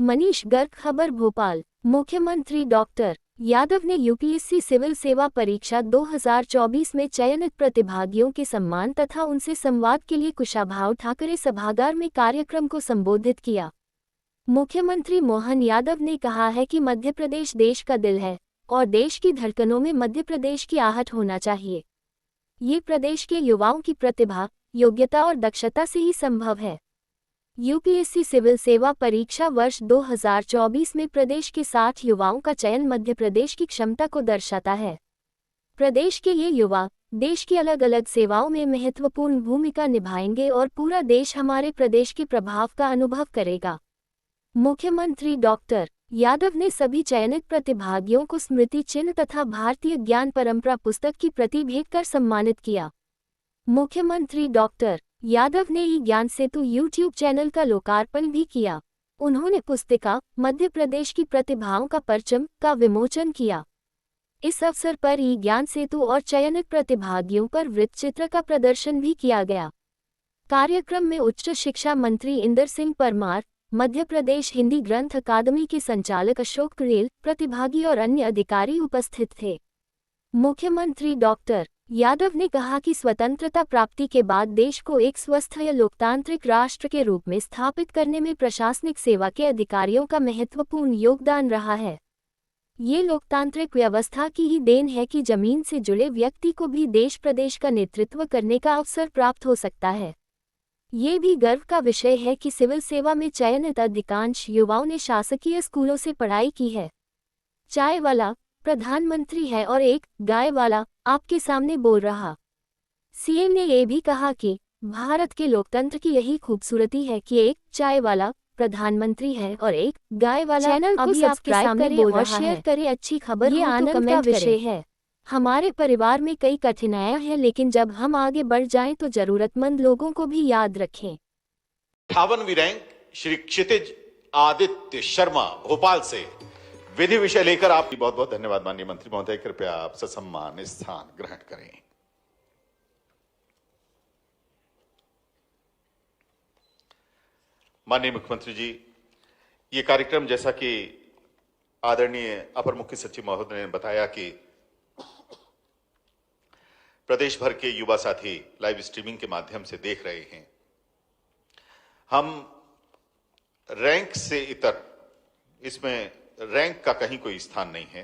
मनीष गर्ग, खबर भोपाल। मुख्यमंत्री डॉक्टर यादव ने यूपीएससी सिविल सेवा परीक्षा 2024 में चयनित प्रतिभागियों के सम्मान तथा उनसे संवाद के लिए कुशाभाऊ ठाकरे सभागार में कार्यक्रम को संबोधित किया। मुख्यमंत्री मोहन यादव ने कहा है कि मध्य प्रदेश देश का दिल है और देश की धड़कनों में मध्य प्रदेश की आहट होना चाहिए। ये प्रदेश के युवाओं की प्रतिभा, योग्यता और दक्षता से ही संभव है। यूपीएससी सिविल सेवा परीक्षा वर्ष 2024 में प्रदेश के 60 युवाओं का चयन मध्य प्रदेश की क्षमता को दर्शाता है। प्रदेश के ये युवा देश की अलग अलग सेवाओं में महत्वपूर्ण भूमिका निभाएंगे और पूरा देश हमारे प्रदेश के प्रभाव का अनुभव करेगा। मुख्यमंत्री डॉक्टर यादव ने सभी चयनित प्रतिभागियों को स्मृति चिन्ह तथा भारतीय ज्ञान परंपरा पुस्तक की प्रति भेंट कर सम्मानित किया। मुख्यमंत्री डॉक्टर यादव ने ई ज्ञान सेतु यूट्यूब चैनल का लोकार्पण भी किया। उन्होंने पुस्तिका मध्य प्रदेश की प्रतिभाओं का परचम का विमोचन किया। इस अवसर पर ई ज्ञान सेतु और चयनित प्रतिभागियों पर वृत्तचित्र का प्रदर्शन भी किया गया। कार्यक्रम में उच्च शिक्षा मंत्री इंदर सिंह परमार, मध्य प्रदेश हिंदी ग्रंथ अकादमी के संचालक अशोक रेल, प्रतिभागी और अन्य अधिकारी उपस्थित थे। मुख्यमंत्री डॉक्टर यादव ने कहा कि स्वतंत्रता प्राप्ति के बाद देश को एक स्वस्थ व लोकतांत्रिक राष्ट्र के रूप में स्थापित करने में प्रशासनिक सेवा के अधिकारियों का महत्वपूर्ण योगदान रहा है। ये लोकतांत्रिक व्यवस्था की ही देन है कि जमीन से जुड़े व्यक्ति को भी देश प्रदेश का नेतृत्व करने का अवसर प्राप्त हो सकता है। ये भी गर्व का विषय है कि सिविल सेवा में चयनित अधिकांश युवाओं ने शासकीय स्कूलों से पढ़ाई की है। चाय वाला प्रधानमंत्री है और एक गाय वाला आपके सामने बोल रहा। सीएम ने ये भी कहा कि भारत के लोकतंत्र की यही खूबसूरती है कि एक चाय वाला प्रधानमंत्री है और एक गाय वाला। चैनल को सब्सक्राइब करें और शेयर करें। अच्छी खबर ये आनंद का विषय है। हमारे परिवार में कई कठिनाइयां हैं, लेकिन जब हम आगे बढ़ जाएं तो जरूरतमंद लोगों को भी याद रखें। 58वीं रैंक श्री क्षितिज आदित्य शर्मा भोपाल से विधि विषय लेकर आपकी बहुत बहुत धन्यवाद। माननीय मंत्री महोदय, कृपया आप ससम्मान स्थान ग्रहण करें। माननीय मुख्यमंत्री जी, ये कार्यक्रम जैसा कि आदरणीय अपर मुख्य सचिव महोदय ने बताया कि प्रदेश भर के युवा साथी लाइव स्ट्रीमिंग के माध्यम से देख रहे हैं। हम रैंक से इतर, इसमें रैंक का कहीं कोई स्थान नहीं है।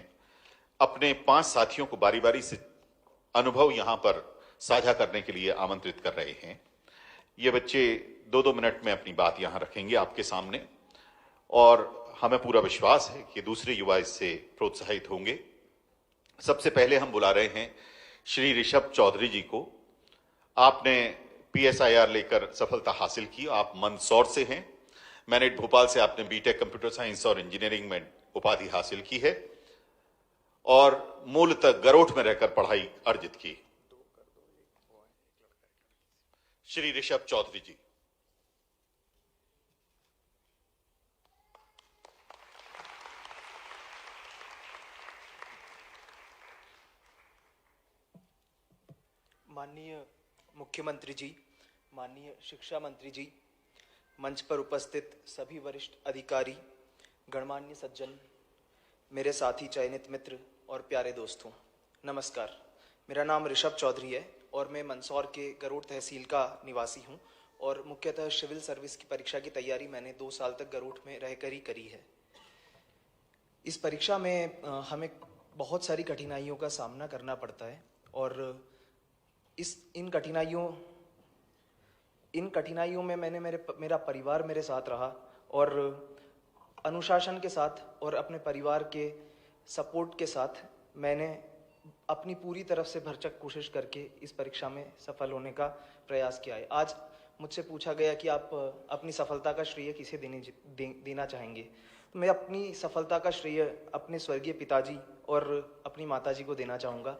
अपने 5 साथियों को बारी बारी से अनुभव यहां पर साझा करने के लिए आमंत्रित कर रहे हैं। ये बच्चे 2-2 मिनट में अपनी बात यहां रखेंगे आपके सामने और हमें पूरा विश्वास है कि दूसरे युवा इससे प्रोत्साहित होंगे। सबसे पहले हम बुला रहे हैं श्री ऋषभ चौधरी जी को। आपने PSIR लेकर सफलता हासिल की। आप मंदसौर से हैं। मैनेट भोपाल से आपने बीटेक कंप्यूटर साइंस और इंजीनियरिंग में उपाधि हासिल की है और मूलतः गरोठ में रहकर पढ़ाई अर्जित की। श्री ऋषभ चौधरी जी। माननीय मुख्यमंत्री जी, माननीय शिक्षा मंत्री जी, मंच पर उपस्थित सभी वरिष्ठ अधिकारी, गणमान्य सज्जन, मेरे साथी चयनित मित्र और प्यारे दोस्तों, नमस्कार। मेरा नाम ऋषभ चौधरी है और मैं मंदसौर के गरोठ तहसील का निवासी हूं और मुख्यतः सिविल सर्विस की परीक्षा की तैयारी मैंने 2 साल तक गरोठ में रहकर ही करी है। इस परीक्षा में हमें बहुत सारी कठिनाइयों का सामना करना पड़ता है और इन कठिनाइयों में मेरा परिवार मेरे साथ रहा और अनुशासन के साथ और अपने परिवार के सपोर्ट के साथ मैंने अपनी पूरी तरफ से भरसक कोशिश करके इस परीक्षा में सफल होने का प्रयास किया है। आज मुझसे पूछा गया कि आप अपनी सफलता का श्रेय किसे देना चाहेंगे, तो मैं अपनी सफलता का श्रेय अपने स्वर्गीय पिताजी और अपनी माताजी को देना चाहूँगा।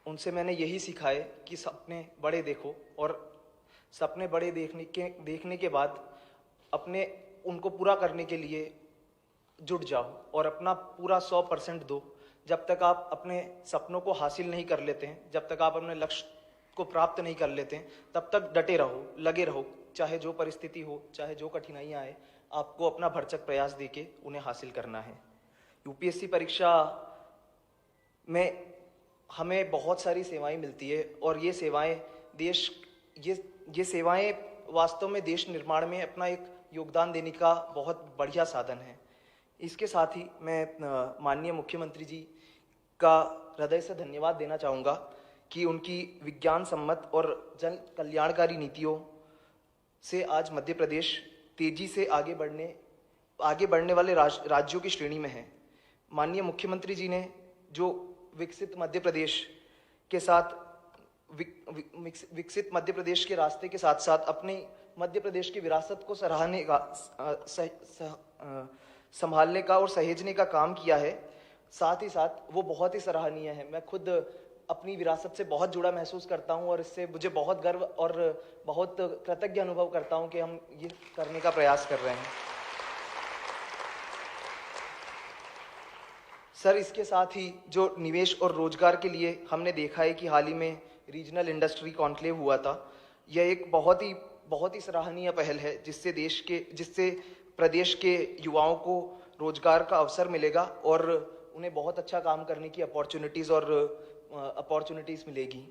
उनसे मैंने यही सीखा है कि सपने बड़े देखो और सपने बड़े देखने के बाद उनको पूरा करने के लिए जुट जाओ और अपना पूरा 100% दो। जब तक आप अपने सपनों को हासिल नहीं कर लेते हैं, जब तक आप अपने लक्ष्य को प्राप्त नहीं कर लेते हैं, तब तक डटे रहो, लगे रहो, चाहे जो परिस्थिति हो, चाहे जो कठिनाइयाँ आए, आपको अपना भरसक प्रयास देके उन्हें हासिल करना है। यूपीएससी परीक्षा में हमें बहुत सारी सेवाएं मिलती है और ये सेवाएं वास्तव में देश निर्माण में अपना एक योगदान देने का बहुत बढ़िया साधन है। इसके साथ ही मैं माननीय मुख्यमंत्री जी का हृदय से धन्यवाद देना चाहूँगा कि उनकी विज्ञान सम्मत और जन कल्याणकारी नीतियों से आज मध्य प्रदेश तेजी से आगे बढ़ने वाले राज्यों की श्रेणी में है। माननीय मुख्यमंत्री जी ने जो विकसित मध्य प्रदेश के साथ विकसित मध्य प्रदेश के रास्ते के साथ साथ अपने मध्य प्रदेश की विरासत को संभालने का और सहेजने का काम किया है, साथ ही साथ वो बहुत ही सराहनीय है। मैं खुद अपनी विरासत से बहुत जुड़ा महसूस करता हूं और इससे मुझे बहुत गर्व और बहुत कृतज्ञ अनुभव करता हूं कि हम ये करने का प्रयास कर रहे हैं। सर, इसके साथ ही जो निवेश और रोजगार के लिए हमने देखा है कि हाल ही में रीजनल इंडस्ट्री कॉन्क्लेव हुआ था, यह एक बहुत ही सराहनीय पहल है जिससे प्रदेश के युवाओं को रोजगार का अवसर मिलेगा और उन्हें बहुत अच्छा काम करने की अपॉर्चुनिटीज मिलेगी।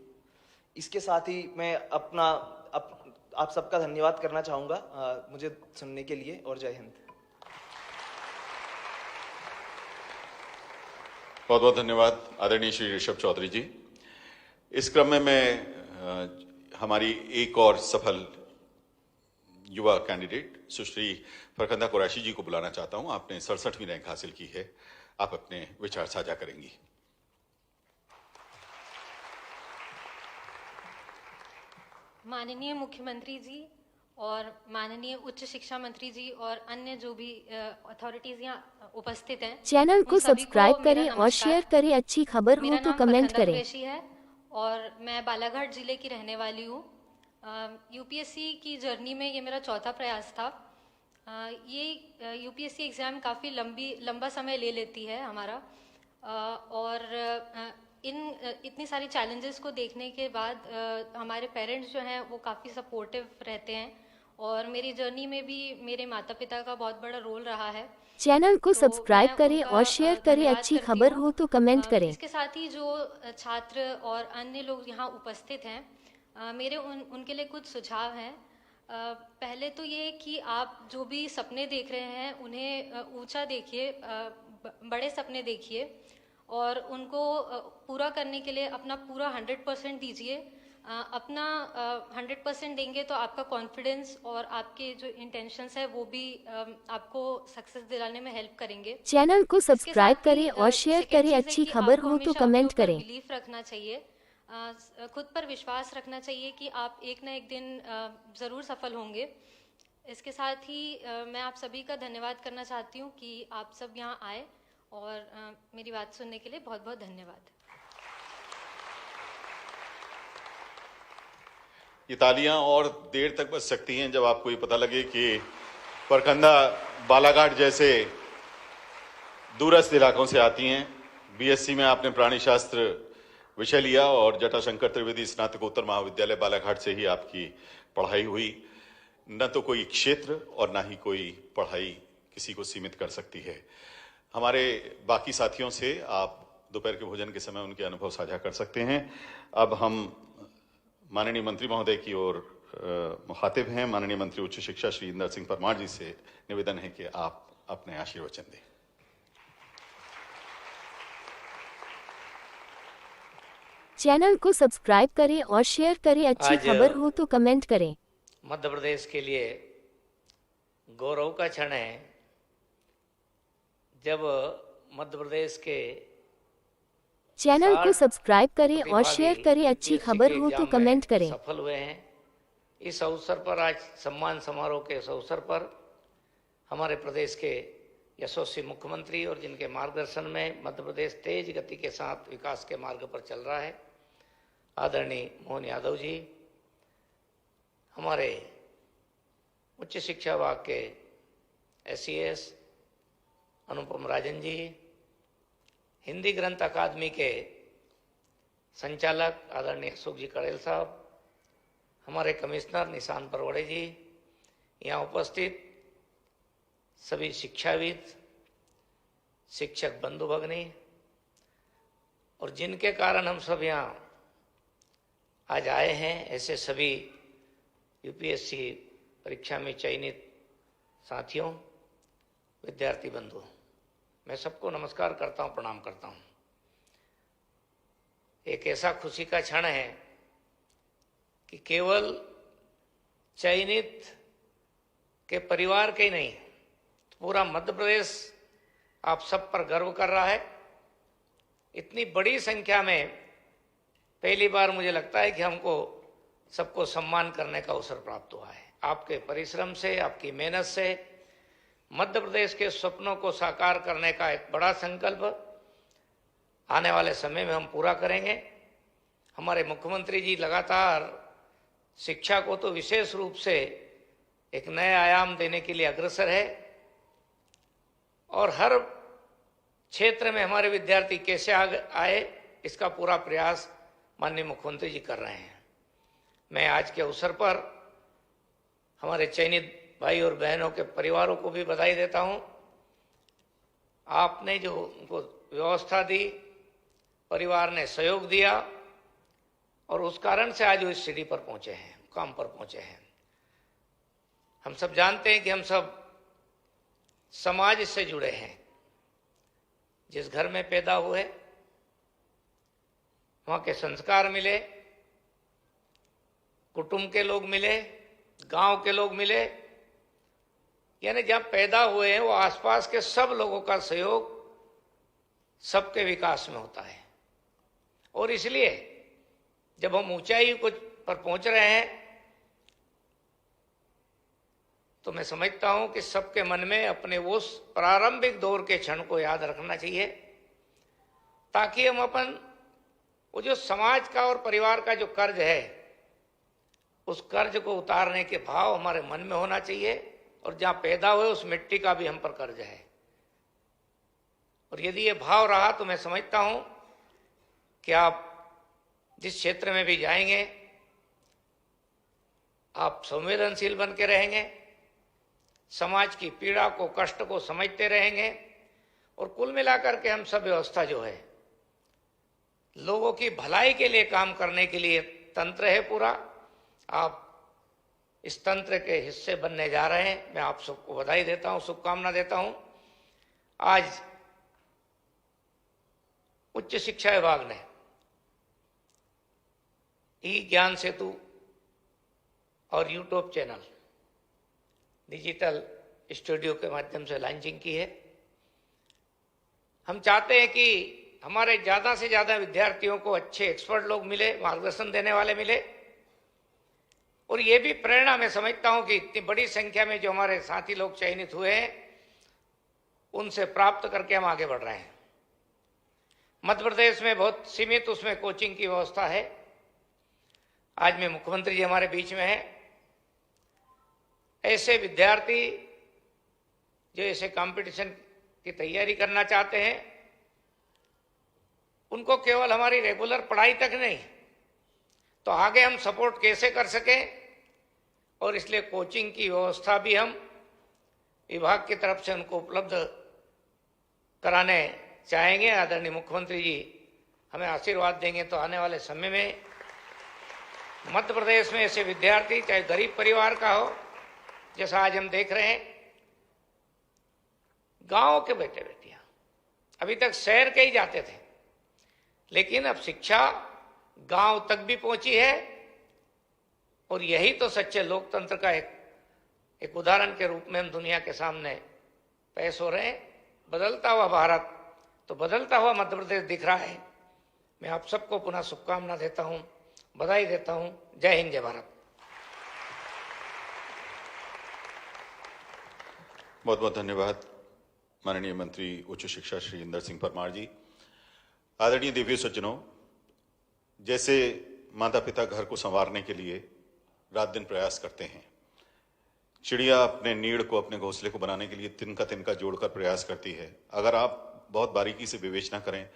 इसके साथ ही मैं आप सबका धन्यवाद करना चाहूँगा मुझे सुनने के लिए, और जय हिंद। बहुत बहुत धन्यवाद आदरणीय श्री ऋषभ चौधरी जी। इस क्रम में मैं हमारी एक और सफल युवा कैंडिडेट सुश्री फरखंदा कुरैशी जी को बुलाना चाहता हूं। आपने 67वीं रैंक हासिल की है, आप अपने विचार साझा करेंगी। माननीय मुख्यमंत्री जी और माननीय उच्च शिक्षा मंत्री जी और अन्य जो भी अथॉरिटीज यहाँ उपस्थित हैं, चैनल को सब्सक्राइब करें और शेयर करें। अच्छी खबर हो तो कमेंट करें। कुरैशी है और मैं बालाघाट जिले की रहने वाली हूँ। यूपीएससी की जर्नी में ये मेरा चौथा प्रयास था। ये यूपीएससी एग्ज़ाम काफ़ी लंबा समय ले लेती है हमारा, और इतनी सारी चैलेंजेस को देखने के बाद हमारे पेरेंट्स जो हैं वो काफ़ी सपोर्टिव रहते हैं और मेरी जर्नी में भी मेरे माता पिता का बहुत बड़ा रोल रहा है। चैनल को सब्सक्राइब करें और शेयर करें। अच्छी खबर हो तो कमेंट करें। इसके साथ ही जो छात्र और अन्य लोग यहाँ उपस्थित हैं, मेरे उनके लिए कुछ सुझाव हैं। पहले तो ये कि आप जो भी सपने देख रहे हैं उन्हें ऊंचा देखिए, बड़े सपने देखिए और उनको पूरा करने के लिए अपना पूरा 100% दीजिए। अपना 100% देंगे तो आपका कॉन्फिडेंस और आपके जो इंटेंशंस है वो भी आपको सक्सेस दिलाने में हेल्प करेंगे। चैनल को सब्सक्राइब करें और शेयर करें। अच्छी खबर हो तो कमेंट करें। बिलीफ रखना चाहिए, खुद पर विश्वास रखना चाहिए कि आप एक ना एक दिन ज़रूर सफल होंगे। इसके साथ ही मैं आप सभी का धन्यवाद करना चाहती हूँ कि आप सब यहाँ आए और मेरी बात सुनने के लिए बहुत बहुत धन्यवाद। ये तालियां और देर तक बज सकती हैं जब आपको ये पता लगे कि फरखंदा बालाघाट जैसे दूरस्थ इलाकों से आती हैं। बीएससी में आपने प्राणी शास्त्र विषय लिया और जटाशंकर त्रिवेदी स्नातकोत्तर महाविद्यालय बालाघाट से ही आपकी पढ़ाई हुई। न तो कोई क्षेत्र और ना ही कोई पढ़ाई किसी को सीमित कर सकती है। हमारे बाकी साथियों से आप दोपहर के भोजन के समय उनके अनुभव साझा कर सकते हैं। अब हम माननीय मंत्री महोदय की ओर मुखातिब हैं। माननीय मंत्री उच्च शिक्षा श्री इंदर सिंह परमार जी से निवेदन है कि आप अपने आशीर्वचन दें। चैनल को सब्सक्राइब करें और शेयर करें। अच्छी खबर हो तो कमेंट करें। मध्य प्रदेश के लिए गौरव का क्षण है जब मध्य प्रदेश के चैनल को सब्सक्राइब करें और शेयर करें। अच्छी खबर हो तो कमेंट करें। सफल हुए हैं। इस अवसर पर आज सम्मान समारोह के इस अवसर पर हमारे प्रदेश के यशस्वी मुख्यमंत्री और जिनके मार्गदर्शन में मध्य प्रदेश तेज गति के साथ विकास के मार्ग पर चल रहा है, आदरणीय मोहन यादव जी, हमारे उच्च शिक्षा विभाग के SES अनुपम राजन जी, हिंदी ग्रंथ अकादमी के संचालक आदरणीय अशोक जी कड़ेल साहब, हमारे कमिश्नर निशान परवड़े जी, यहाँ उपस्थित सभी शिक्षाविद, शिक्षक बंधु भगिनी और जिनके कारण हम सब यहाँ आज आए हैं, ऐसे सभी यूपीएससी परीक्षा में चयनित साथियों, विद्यार्थी बंधु, मैं सबको नमस्कार करता हूँ, प्रणाम करता हूँ। एक ऐसा खुशी का क्षण है कि केवल चयनित के परिवार के ही नहीं, पूरा मध्य प्रदेश आप सब पर गर्व कर रहा है। इतनी बड़ी संख्या में पहली बार मुझे लगता है कि हमको सबको सम्मान करने का अवसर प्राप्त हुआ है। आपके परिश्रम से, आपकी मेहनत से मध्य प्रदेश के सपनों को साकार करने का एक बड़ा संकल्प आने वाले समय में हम पूरा करेंगे। हमारे मुख्यमंत्री जी लगातार शिक्षा को तो विशेष रूप से एक नए आयाम देने के लिए अग्रसर है और हर क्षेत्र में हमारे विद्यार्थी कैसे आगे आए, इसका पूरा प्रयास माननीय मुख्यमंत्री जी कर रहे हैं। मैं आज के अवसर पर हमारे चयनित भाई और बहनों के परिवारों को भी बधाई देता हूं। आपने जो उनको व्यवस्था दी, परिवार ने सहयोग दिया और उस कारण से आज वो इस सीढ़ी पर पहुंचे हैं, मुकाम पर पहुंचे हैं। हम सब जानते हैं कि हम सब समाज से जुड़े हैं। जिस घर में पैदा हुए, वहां के संस्कार मिले, कुटुंब के लोग मिले, गांव के लोग मिले, यानी जहां पैदा हुए हैं वो आसपास के सब लोगों का सहयोग सबके विकास में होता है। और इसलिए जब हम ऊंचाई पर पहुंच रहे हैं तो मैं समझता हूं कि सबके मन में अपने उस प्रारंभिक दौर के क्षण को याद रखना चाहिए, ताकि हम अपन वो जो समाज का और परिवार का जो कर्ज है, उस कर्ज को उतारने के भाव हमारे मन में होना चाहिए। और जहां पैदा हुए उस मिट्टी का भी हम पर कर्ज है। और यदि ये भाव रहा तो मैं समझता हूं कि आप जिस क्षेत्र में भी जाएंगे आप संवेदनशील बन के रहेंगे, समाज की पीड़ा को, कष्ट को समझते रहेंगे और कुल मिलाकर के हम सब व्यवस्था जो है लोगों की भलाई के लिए काम करने के लिए तंत्र है पूरा, आप इस तंत्र के हिस्से बनने जा रहे हैं। मैं आप सबको बधाई देता हूं, शुभकामना देता हूं। आज उच्च शिक्षा विभाग ने ई ज्ञान सेतु और यूट्यूब चैनल डिजिटल स्टूडियो के माध्यम से लॉन्चिंग की है। हम चाहते हैं कि हमारे ज्यादा से ज्यादा विद्यार्थियों को अच्छे एक्सपर्ट लोग मिले, मार्गदर्शन देने वाले मिले। और ये भी प्रेरणा मैं समझता हूं कि इतनी बड़ी संख्या में जो हमारे साथी लोग चयनित हुए हैं उनसे प्राप्त करके हम आगे बढ़ रहे हैं। मध्य प्रदेश में बहुत सीमित उसमें कोचिंग की व्यवस्था है। आज में मुख्यमंत्री जी हमारे बीच में है। ऐसे विद्यार्थी जो ऐसे कंपटीशन की तैयारी करना चाहते हैं उनको केवल हमारी रेगुलर पढ़ाई तक नहीं तो आगे हम सपोर्ट कैसे कर सकें, और इसलिए कोचिंग की व्यवस्था भी हम विभाग की तरफ से उनको उपलब्ध कराने चाहेंगे। आदरणीय मुख्यमंत्री जी हमें आशीर्वाद देंगे तो आने वाले समय में मध्य प्रदेश में ऐसे विद्यार्थी, चाहे गरीब परिवार का हो, जैसा आज हम देख रहे हैं, गांव के बेटे बेटियां अभी तक शहर के ही जाते थे, लेकिन अब शिक्षा गांव तक भी पहुंची है। और यही तो सच्चे लोकतंत्र का एक उदाहरण के रूप में हम दुनिया के सामने पेश हो रहे हैं। बदलता हुआ भारत तो बदलता हुआ मध्य प्रदेश दिख रहा है। मैं आप सबको पुनः शुभकामना देता हूं, बधाई देता हूं। जय हिंद, जय भारत। बहुत बहुत धन्यवाद माननीय मंत्री उच्च शिक्षा श्री इंदर सिंह परमार जी। आदरणीय देवी सज्जनों, जैसे माता पिता घर को संवारने के लिए रात दिन प्रयास करते हैं, चिड़िया अपने नीड़ को, अपने घोंसले को बनाने के लिए तिनका तिनका जोड़कर प्रयास करती है। अगर आप बहुत बारीकी से विवेचना करें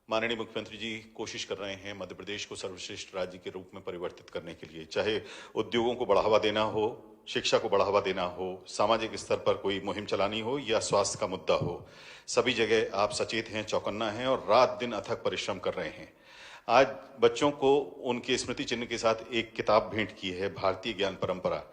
माननीय मुख्यमंत्री जी कोशिश कर रहे हैं मध्य प्रदेश को सर्वश्रेष्ठ राज्य के रूप में परिवर्तित करने के लिए, चाहे उद्योगों को बढ़ावा देना हो, शिक्षा को बढ़ावा देना हो, सामाजिक स्तर पर कोई मुहिम चलानी हो या स्वास्थ्य का मुद्दा हो, सभी जगह आप सचेत हैं, चौकन्ना हैं और रात दिन अथक परिश्रम कर रहे हैं। आज बच्चों को उनके स्मृति चिन्ह के साथ एक किताब भेंट की है, भारतीय ज्ञान परंपरा।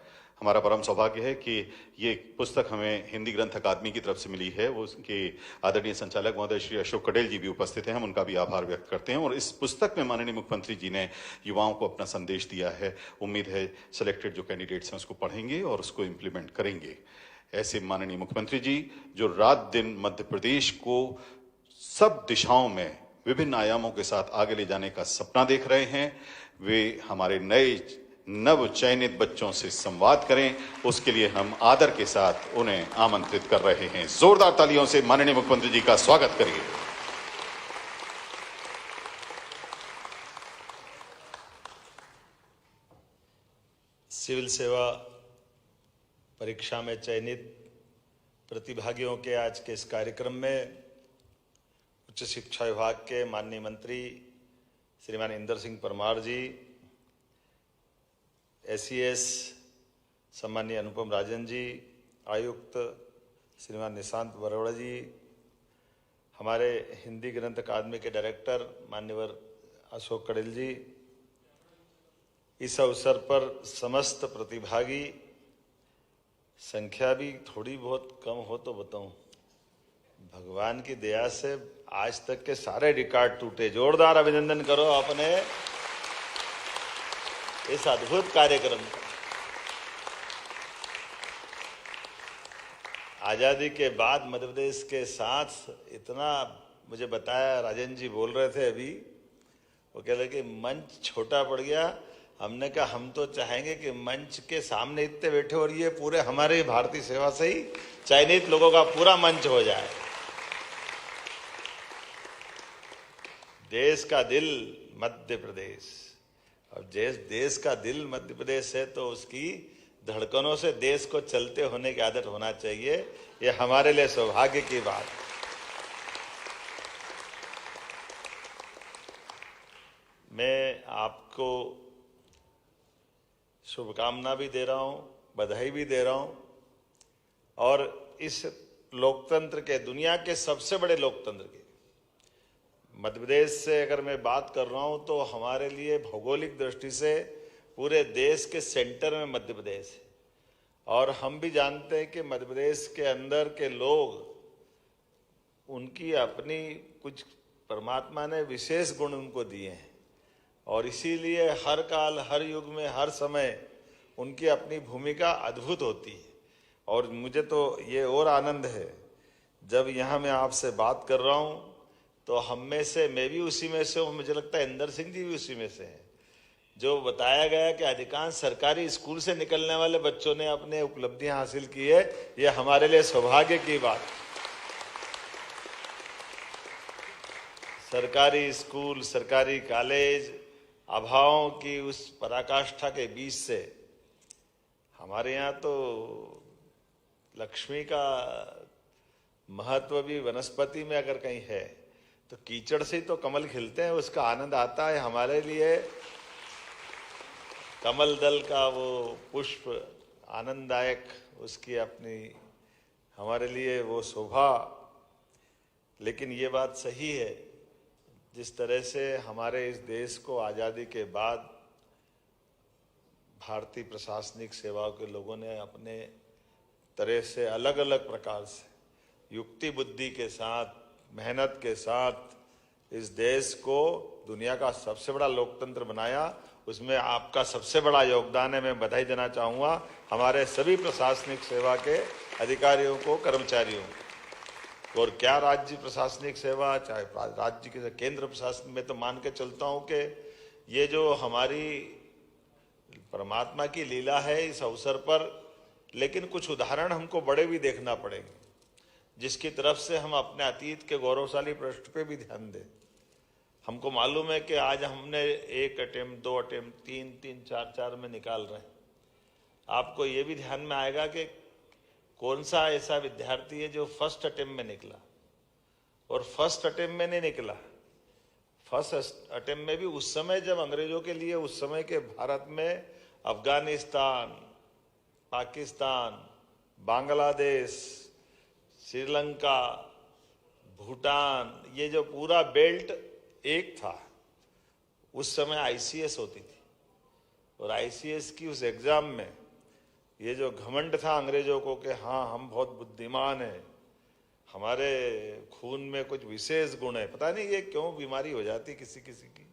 हमारा परम सौभाग्य है कि ये पुस्तक हमें हिंदी ग्रंथ अकादमी की तरफ से मिली है। वो उसके आदरणीय संचालक महोदय श्री अशोक कटेल जी भी उपस्थित हैं, हम उनका भी आभार व्यक्त करते हैं। और इस पुस्तक में माननीय मुख्यमंत्री जी ने युवाओं को अपना संदेश दिया है। उम्मीद है सिलेक्टेड जो कैंडिडेट्स हैं उसको पढ़ेंगे और उसको इम्प्लीमेंट करेंगे। ऐसे माननीय मुख्यमंत्री जी जो रात दिन मध्य प्रदेश को सब दिशाओं में विभिन्न आयामों के साथ आगे ले जाने का सपना देख रहे हैं, वे हमारे नए नव चयनित बच्चों से संवाद करें, उसके लिए हम आदर के साथ उन्हें आमंत्रित कर रहे हैं। जोरदार तालियों से माननीय मुख्यमंत्री जी का स्वागत करिए। सिविल सेवा परीक्षा में चयनित प्रतिभागियों के आज के इस कार्यक्रम में उच्च शिक्षा विभाग के माननीय मंत्री श्रीमान इंदर सिंह परमार जी, SES सम्मानीय अनुपम राजन जी, आयुक्त श्रीमान निशांत बरोड़ा जी, हमारे हिंदी ग्रंथ अकादमी के डायरेक्टर मान्यवर अशोक कटेल जी, इस अवसर पर समस्त प्रतिभागी, संख्या भी थोड़ी बहुत कम हो तो बताऊं, भगवान की दया से आज तक के सारे रिकॉर्ड टूटे। जोरदार अभिनंदन करो अपने इस अद्भुत कार्यक्रम का। आजादी के बाद मध्य प्रदेश के साथ इतना मुझे बताया, राजन जी बोल रहे थे अभी, वो कह रहे कि मंच छोटा पड़ गया। हमने कहा हम तो चाहेंगे कि मंच के सामने इतने बैठे और ये पूरे हमारे भारतीय सेवा से ही चयनित लोगों का पूरा मंच हो जाए। देश का दिल मध्य प्रदेश, और देश का दिल मध्य प्रदेश है तो उसकी धड़कनों से देश को चलते होने की आदत होना चाहिए। ये हमारे लिए सौभाग्य की बात। मैं आपको शुभकामना भी दे रहा हूं, बधाई भी दे रहा हूं। और इस लोकतंत्र के, दुनिया के सबसे बड़े लोकतंत्र के मध्य प्रदेश से अगर मैं बात कर रहा हूं तो हमारे लिए भौगोलिक दृष्टि से पूरे देश के सेंटर में मध्य प्रदेश है। और हम भी जानते हैं कि मध्य प्रदेश के अंदर के लोग, उनकी अपनी कुछ परमात्मा ने विशेष गुण उनको दिए हैं और इसीलिए हर काल, हर युग में, हर समय उनकी अपनी भूमिका अद्भुत होती है। और मुझे तो ये और आनंद है जब यहाँ मैं आपसे बात कर रहा हूँ तो हम में से, मैं भी उसी में से हूँ, मुझे लगता है इंदर सिंह जी भी उसी में से हैं, जो बताया गया कि अधिकांश सरकारी स्कूल से निकलने वाले बच्चों ने अपने उपलब्धियां हासिल की है। ये हमारे लिए सौभाग्य की बात। सरकारी स्कूल, सरकारी कॉलेज, अभावों की उस पराकाष्ठा के बीच से हमारे यहाँ तो लक्ष्मी का महत्व भी वनस्पति में अगर कहीं है तो कीचड़ से ही तो कमल खिलते हैं, उसका आनंद आता है। हमारे लिए कमल दल का वो पुष्प आनंददायक, उसकी अपनी हमारे लिए वो शोभा। लेकिन ये बात सही है, जिस तरह से हमारे इस देश को आज़ादी के बाद भारतीय प्रशासनिक सेवाओं के लोगों ने अपने तरह से अलग अलग प्रकार से युक्ति बुद्धि के साथ, मेहनत के साथ इस देश को दुनिया का सबसे बड़ा लोकतंत्र बनाया, उसमें आपका सबसे बड़ा योगदान है। मैं बधाई देना चाहूँगा हमारे सभी प्रशासनिक सेवा के अधिकारियों को, कर्मचारियों को। और क्या राज्य प्रशासनिक सेवा, चाहे राज्य के केंद्र प्रशासन में, तो मान के चलता हूँ कि ये जो हमारी परमात्मा की लीला है इस अवसर पर, लेकिन कुछ उदाहरण हमको बड़े भी देखना पड़ेंगे जिसकी तरफ से हम अपने अतीत के गौरवशाली पृष्ठ पे भी ध्यान दें। हमको मालूम है कि आज हमने 1 अटेम्प्ट, 2 अटेम्प्ट, 3-3, 4-4 में निकाल रहे हैं। आपको ये भी ध्यान में आएगा कि कौन सा ऐसा विद्यार्थी है जो फर्स्ट अटेम्प्ट में निकला और फर्स्ट अटेम्प्ट में नहीं निकला, फर्स्ट अटेम्प्ट में भी उस समय जब अंग्रेजों के लिए उस समय के भारत में अफगानिस्तान, पाकिस्तान, बांग्लादेश, श्रीलंका, भूटान, ये जो पूरा बेल्ट एक था, उस समय आईसीएस होती थी। और आईसीएस की उस एग्जाम में ये जो घमंड था अंग्रेजों को कि हाँ हम बहुत बुद्धिमान हैं, हमारे खून में कुछ विशेष गुण है, पता नहीं ये क्यों बीमारी हो जाती किसी किसी की,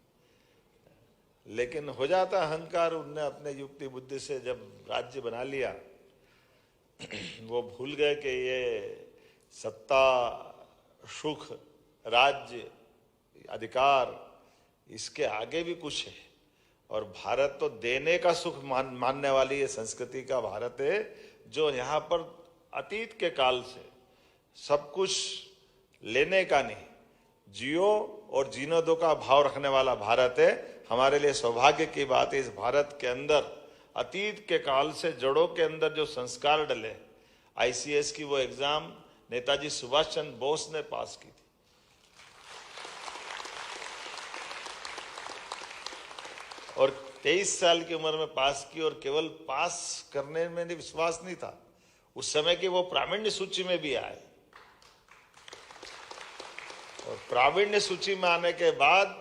लेकिन हो जाता अहंकार। उनने अपने युक्ति बुद्धि से जब राज्य बना लिया, वो भूल गए कि ये सत्ता, सुख, राज्य, अधिकार, इसके आगे भी कुछ है। और भारत तो देने का सुख मानने वाली ये संस्कृति का भारत है, जो यहाँ पर अतीत के काल से सब कुछ लेने का नहीं, जियो और जीने दो का भाव रखने वाला भारत है। हमारे लिए सौभाग्य की बात है, इस भारत के अंदर अतीत के काल से जड़ों के अंदर जो संस्कार डले, आईसीएस की वो एग्जाम नेताजी सुभाष चंद्र बोस ने पास की थी। और 23 साल की उम्र में पास की, और केवल पास करने में विश्वास नहीं था, उस समय की वो प्रावीण्य सूची में भी आए। और प्रावीण्य सूची में आने के बाद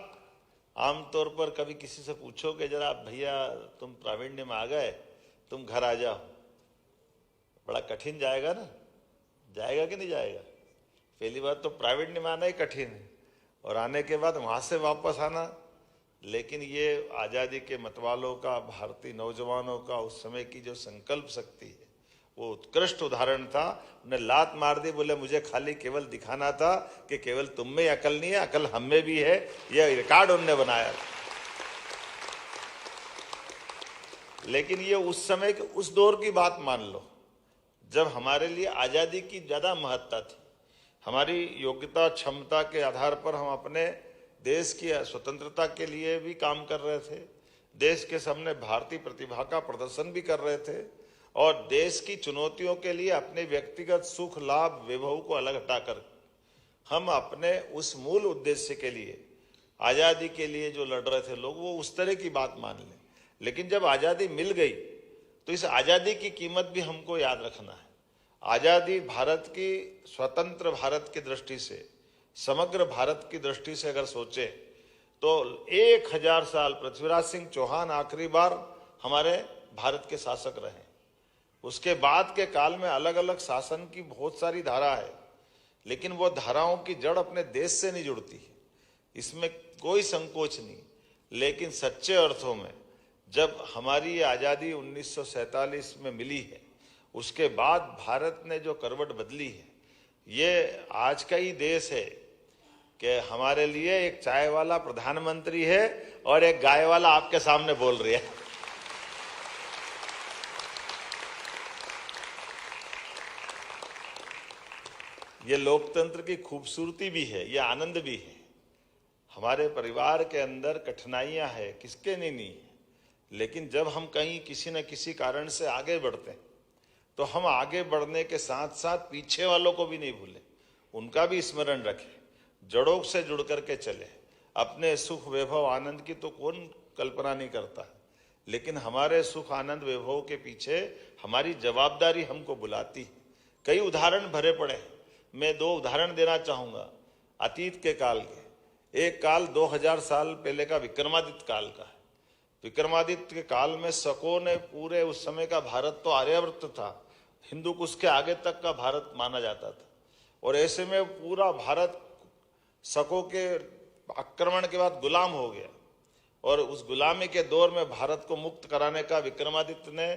आमतौर पर कभी किसी से पूछो कि जरा भैया तुम प्रावीण्य में आ गए, तुम घर आ जाओ, बड़ा कठिन जाएगा ना, जाएगा कि नहीं जाएगा? पहली बात तो प्रावीण्य में आना ही कठिन है, और आने के बाद वहां से वापस आना। लेकिन ये आज़ादी के मतवालों का, भारतीय नौजवानों का उस समय की जो संकल्प शक्ति है, वो उत्कृष्ट उदाहरण था। उन्हें लात मार दी, बोले मुझे खाली केवल दिखाना था कि केवल तुम में अकल नहीं है, अकल हम में भी है। यह रिकॉर्ड उन्होंने बनाया। लेकिन ये उस समय के उस दौर की बात मान लो, जब हमारे लिए आज़ादी की ज़्यादा महत्ता थी। हमारी योग्यता, क्षमता के आधार पर हम अपने देश की स्वतंत्रता के लिए भी काम कर रहे थे, देश के सामने भारतीय प्रतिभा का प्रदर्शन भी कर रहे थे, और देश की चुनौतियों के लिए अपने व्यक्तिगत सुख, लाभ, वैभव को अलग हटाकर हम अपने उस मूल उद्देश्य के लिए, आज़ादी के लिए जो लड़ रहे थे लोग, वो उस तरह की बात मान लें। लेकिन जब आज़ादी मिल गई तो इस आज़ादी की कीमत भी हमको याद रखना है। आज़ादी भारत की, स्वतंत्र भारत की दृष्टि से, समग्र भारत की दृष्टि से अगर सोचे तो 1000 साल पृथ्वीराज सिंह चौहान आखिरी बार हमारे भारत के शासक रहे। उसके बाद के काल में अलग अलग शासन की बहुत सारी धारा है, लेकिन वो धाराओं की जड़ अपने देश से नहीं जुड़ती है, इसमें कोई संकोच नहीं। लेकिन सच्चे अर्थों में जब हमारी ये आज़ादी 1947 में मिली है, उसके बाद भारत ने जो करवट बदली है, ये आज का ही देश है कि हमारे लिए एक चाय वाला प्रधानमंत्री है और एक गाय वाला आपके सामने बोल रही है। ये लोकतंत्र की खूबसूरती भी है, ये आनंद भी है। हमारे परिवार के अंदर कठिनाइयां हैं, किसके नहीं, लेकिन जब हम कहीं किसी न किसी कारण से आगे बढ़ते हैं तो हम आगे बढ़ने के साथ साथ पीछे वालों को भी नहीं भूलें, उनका भी स्मरण रखें, जड़ों से जुड़ करके चले। अपने सुख, वैभव, आनंद की तो कौन कल्पना नहीं करता, लेकिन हमारे सुख, आनंद, वैभव के पीछे हमारी जवाबदारी हमको बुलाती है। कई उदाहरण भरे पड़े हैं, मैं 2 उदाहरण देना चाहूंगा अतीत के काल के। एक काल 2000 साल पहले का विक्रमादित्य काल का है। विक्रमादित्य के काल में शकों ने पूरे, उस समय का भारत तो आर्यावर्त था, हिंदू कुश के आगे तक का भारत माना जाता था, और ऐसे में पूरा भारत शकों के आक्रमण के बाद गुलाम हो गया। और उस गुलामी के दौर में भारत को मुक्त कराने का विक्रमादित्य ने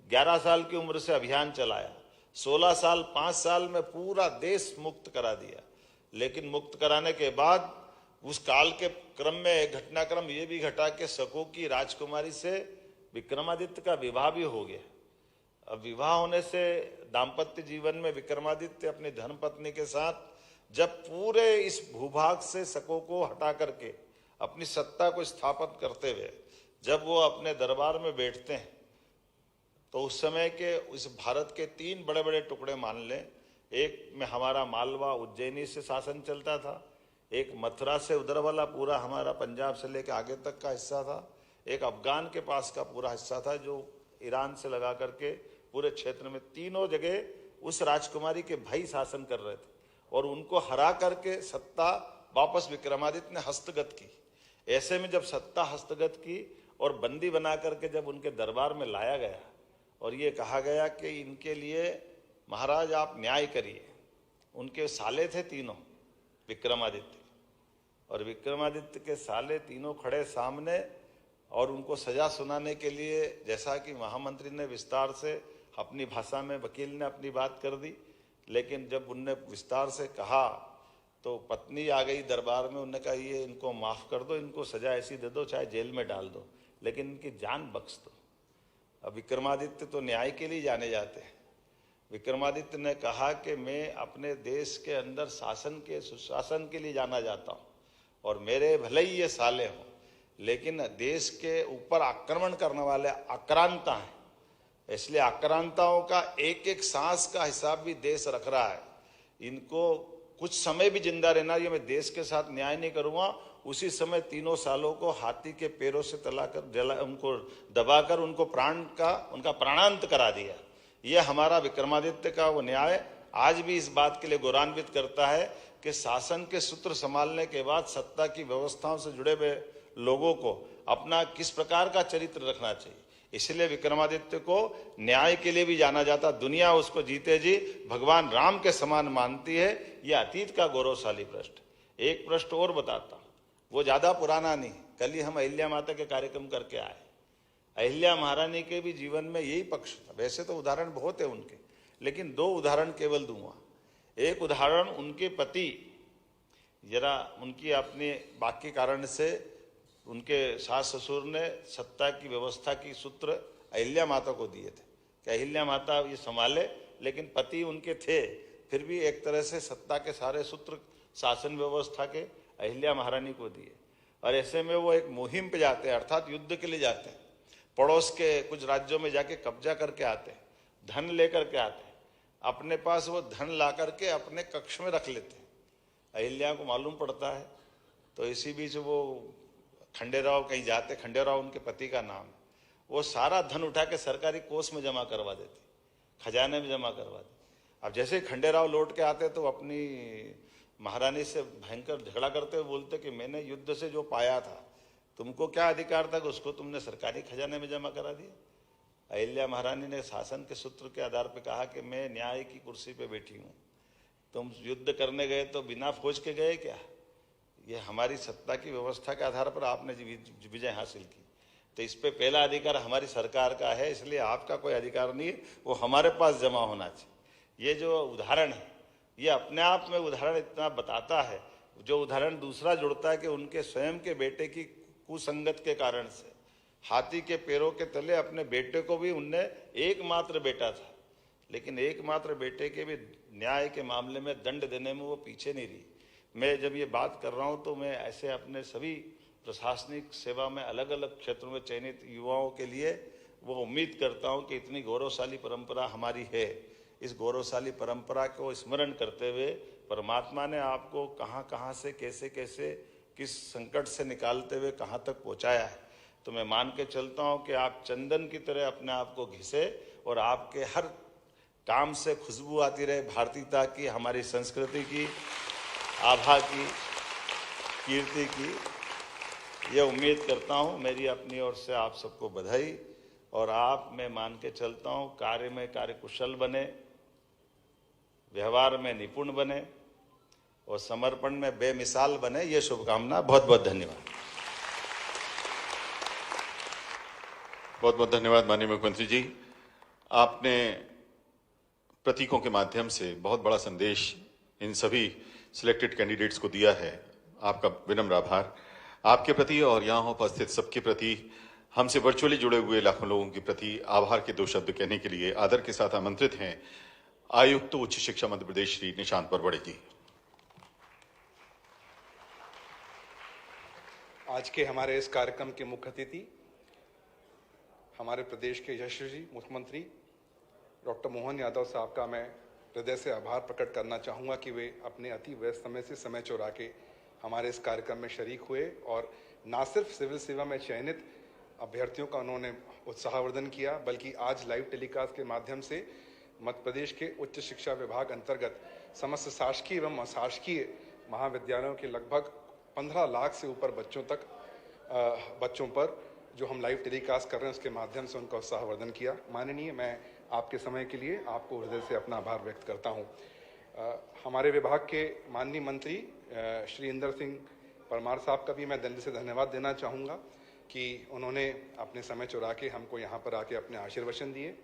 11 साल की उम्र से अभियान चलाया। 16 साल, 5 साल में पूरा देश मुक्त करा दिया। लेकिन मुक्त कराने के बाद उस काल के क्रम में एक घटनाक्रम ये भी घटा कि शकों की राजकुमारी से विक्रमादित्य का विवाह भी हो गया। अब विवाह होने से दाम्पत्य जीवन में विक्रमादित्य अपनी धर्मपत्नी के साथ जब पूरे इस भूभाग से शकों को हटा करके अपनी सत्ता को स्थापित करते हुए जब वो अपने दरबार में बैठते हैं, तो उस समय के उस भारत के 3 बड़े बड़े टुकड़े मान लें। एक में हमारा मालवा, उज्जैनी से शासन चलता था, एक मथुरा से उधर वाला पूरा हमारा पंजाब से लेकर आगे तक का हिस्सा था, एक अफगान के पास का पूरा हिस्सा था जो ईरान से लगा करके पूरे क्षेत्र में तीनों जगह उस राजकुमारी के भाई शासन कर रहे थे और उनको हरा करके सत्ता वापस विक्रमादित्य ने हस्तगत की। ऐसे में जब सत्ता हस्तगत की और बंदी बना करके जब उनके दरबार में लाया गया और ये कहा गया कि इनके लिए महाराज आप न्याय करिए, उनके साले थे तीनों विक्रमादित्य, और विक्रमादित्य के साले तीनों खड़े सामने और उनको सजा सुनाने के लिए, जैसा कि महामंत्री ने विस्तार से अपनी भाषा में वकील ने अपनी बात कर दी, लेकिन जब उनने विस्तार से कहा तो पत्नी आ गई दरबार में, उन्होंने कहा ये इनको माफ कर दो, इनको सजा ऐसी दे दो चाहे जेल में डाल दो, लेकिन इनकी जान बख्श दो। अब विक्रमादित्य तो न्याय के लिए जाने जाते हैं। विक्रमादित्य ने कहा कि मैं अपने देश के अंदर शासन के सुशासन के लिए जाना जाता हूँ और मेरे भले ही ये साले हों, लेकिन देश के ऊपर आक्रमण करने वाले आक्रांता हैं, इसलिए आक्रांताओं का एक एक सांस का हिसाब भी देश रख रहा है। इनको कुछ समय भी जिंदा रहना, ये मैं देश के साथ न्याय नहीं करूंगा। उसी समय तीनों सालों को हाथी के पैरों से तलाकर उनको दबाकर उनको उनका प्राणांत करा दिया। यह हमारा विक्रमादित्य का वो न्याय आज भी इस बात के लिए गौरवान्वित करता है कि शासन के सूत्र संभालने के बाद सत्ता की व्यवस्थाओं से जुड़े हुए लोगों को अपना किस प्रकार का चरित्र रखना चाहिए। इसलिए विक्रमादित्य को न्याय के लिए भी जाना जाता, दुनिया उसको जीते जी भगवान राम के समान मानती है। यह अतीत का गौरवशाली पृष्ठ। एक पृष्ठ और बताता, वो ज्यादा पुराना नहीं, कल ही हम अहिल्या माता के कार्यक्रम करके आए। अहिल्या महारानी के भी जीवन में यही पक्ष था। वैसे तो उदाहरण बहुत है उनके, लेकिन दो उदाहरण केवल दूंगा। एक उदाहरण, उनके पति जरा उनकी अपने बाकी कारण से उनके सास ससुर ने सत्ता की व्यवस्था की सूत्र अहिल्या माता को दिए थे कि अहिल्या माता ये संभाले, लेकिन पति उनके थे, फिर भी एक तरह से सत्ता के सारे सूत्र शासन व्यवस्था के अहिल्या महारानी को दिए। और ऐसे में वो एक मुहिम पे जाते हैं, अर्थात युद्ध के लिए जाते हैं, पड़ोस के कुछ राज्यों में जाके कब्जा करके आते हैं, धन लेकर के आते हैं, अपने पास वो धन ला करके अपने कक्ष में रख लेते हैं। अहिल्या को मालूम पड़ता है, तो इसी बीच वो खंडेराव कहीं जाते, खंडेराव उनके पति का नाम, वो सारा धन उठा के सरकारी कोष में जमा करवा देते, खजाने में जमा करवा देते। अब जैसे खंडेराव लौट के आते तो अपनी महारानी से भयंकर झगड़ा करते हुए बोलते कि मैंने युद्ध से जो पाया था, तुमको क्या अधिकार था कि उसको तुमने सरकारी खजाने में जमा करा दिया। अहिल्या महारानी ने शासन के सूत्र के आधार पर कहा कि मैं न्याय की कुर्सी पे बैठी हूँ, तुम युद्ध करने गए तो बिना फौज के गए क्या? ये हमारी सत्ता की व्यवस्था के आधार पर आपने विजय हासिल की, तो इस पे पहला अधिकार हमारी सरकार का है, इसलिए आपका कोई अधिकार नहीं है, वो हमारे पास जमा होना चाहिए। ये जो उदाहरण है, ये अपने आप में उदाहरण इतना बताता है। जो उदाहरण दूसरा जुड़ता है कि उनके स्वयं के बेटे की कुसंगत के कारण से हाथी के पैरों के तले अपने बेटे को भी, उनने एकमात्र बेटा था, लेकिन एकमात्र बेटे के भी न्याय के मामले में दंड देने में वो पीछे नहीं रही। मैं जब ये बात कर रहा हूँ तो मैं ऐसे अपने सभी प्रशासनिक सेवा में अलग अलग क्षेत्रों में चयनित युवाओं के लिए वो उम्मीद करता हूँ कि इतनी गौरवशाली परंपरा हमारी है, इस गौरवशाली परंपरा को स्मरण करते हुए परमात्मा ने आपको कहाँ कहाँ से कैसे कैसे किस संकट से निकालते हुए कहाँ तक पहुँचाया है। तो मैं मान के चलता हूँ कि आप चंदन की तरह अपने आप को घिसे और आपके हर काम से खुशबू आती रहे भारतीयता की, हमारी संस्कृति की, आभा की, कीर्ति की। ये उम्मीद करता हूँ। मेरी अपनी ओर से आप सबको बधाई। और आप, मैं मान के चलता हूँ, कार्य में कार्यकुशल बने, व्यवहार में निपुण बने और समर्पण में बेमिसाल बने। ये शुभकामना। बहुत बहुत धन्यवाद। बहुत बहुत धन्यवाद माननीय मुख्यमंत्री जी। आपने प्रतीकों के माध्यम से बहुत बड़ा संदेश इन सभी सिलेक्टेड कैंडिडेट्स को दिया है। आपका विनम्र आभार आपके प्रति और यहाँ उपस्थित सबके प्रति, हमसे वर्चुअली जुड़े हुए लाखों लोगों के प्रति आभार के दो शब्द कहने के लिए आदर के साथ आमंत्रित हैं आयुक्त उच्च शिक्षा मध्य प्रदेश श्री निशांत परवड़े जी। आज के हमारे इस कार्यक्रम के मुख्य अतिथि हमारे प्रदेश के यशस्वी मुख्यमंत्री डॉक्टर मोहन यादव साहब का मैं हृदय से आभार प्रकट करना चाहूँगा कि वे अपने अति व्यस्त समय से समय चुरा के हमारे इस कार्यक्रम में शरीक हुए और ना सिर्फ सिविल सेवा में चयनित अभ्यर्थियों का उन्होंने उत्साहवर्धन किया, बल्कि आज लाइव टेलीकास्ट के माध्यम से मध्य प्रदेश के उच्च शिक्षा विभाग अंतर्गत समस्त शासकीय एवं अशासकीय महाविद्यालयों के लगभग 15 लाख से ऊपर बच्चों पर जो हम लाइव टेलीकास्ट कर रहे हैं उसके माध्यम से उनका उत्साहवर्धन किया। माननीय, मैं आपके समय के लिए आपको हृदय से अपना आभार व्यक्त करता हूं। हमारे विभाग के माननीय मंत्री श्री इंदर सिंह परमार साहब का भी मैं दिल से धन्यवाद देना चाहूँगा कि उन्होंने अपने समय चुरा के हमको यहाँ पर आके अपने आशीर्वचन दिए।